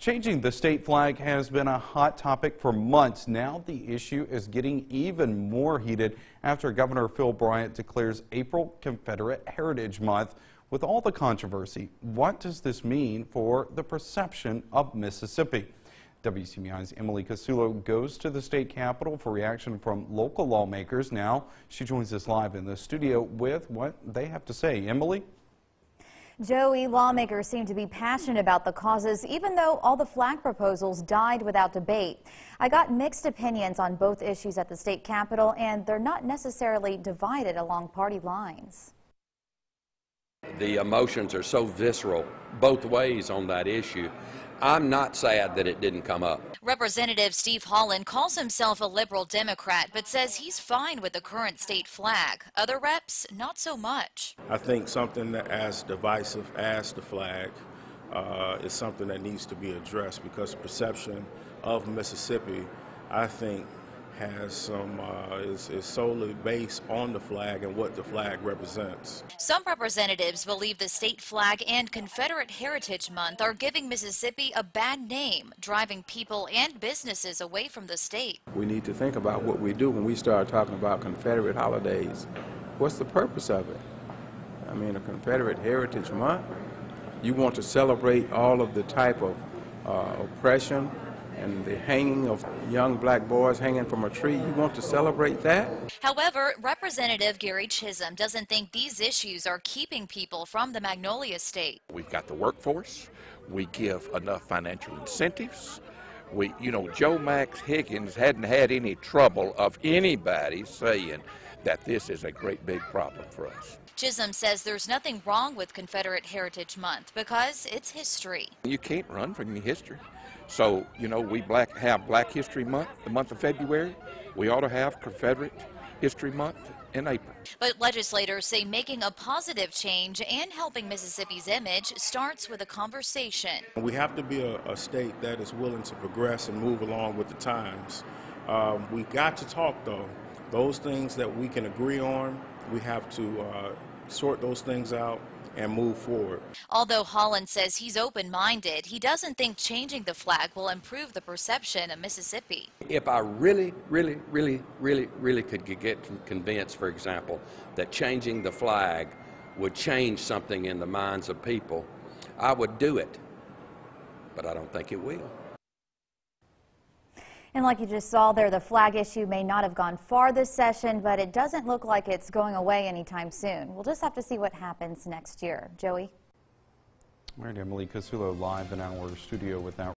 Changing the state flag has been a hot topic for months. Now the issue is getting even more heated after Governor Phil Bryant declares April Confederate Heritage Month. With all the controversy, what does this mean for the perception of Mississippi? WCMI's Emily Casulo goes to the state capitol for reaction from local lawmakers. Now she joins us live in the studio with what they have to say. Emily? Joey, lawmakers seem to be passionate about the causes, even though all the flag proposals died without debate. I got mixed opinions on both issues at the state capitol, and they're not necessarily divided along party lines. The emotions are so visceral both ways on that issue. I'm not sad that it didn't come up. Representative Steve Holland calls himself a liberal Democrat, but says he's fine with the current state flag. Other reps, not so much. I think something as divisive as the flag is something that needs to be addressed, because the perception of Mississippi, I think, has some is solely based on the flag and what the flag represents. Some representatives believe the state flag and Confederate Heritage Month are giving Mississippi a bad name, driving people and businesses away from the state. We need to think about what we do when we start talking about Confederate holidays. What's the purpose of it? I mean, a Confederate Heritage Month, you want to celebrate all of the type of oppression and the hanging of young black boys hanging from a tree. You want to celebrate that? However, Representative Gary Chisholm doesn't think these issues are keeping people from the Magnolia State. We've got the workforce. We give enough financial incentives. Joe Max Higgins hadn't had any trouble of anybody saying that this is a great big problem for us. Chisholm says there's nothing wrong with Confederate Heritage Month because it's history. You can't run from your history. So, we have Black History Month, the month of February. We ought to have Confederate History Month in April. But legislators say making a positive change and helping Mississippi's image starts with a conversation. We have to be a state that is willing to progress and move along with the times. We've got to talk, though. Those things that we can agree on, we have to sort those things out and move forward. Although Holland says he's open-minded, he doesn't think changing the flag will improve the perception of Mississippi. If I really could get convinced, for example, that changing the flag would change something in the minds of people, I would do it, but I don't think it will. And like you just saw there, the flag issue may not have gone far this session, but it doesn't look like it's going away anytime soon. We'll just have to see what happens next year. Joey? All right, Emily Casulo live in our studio with that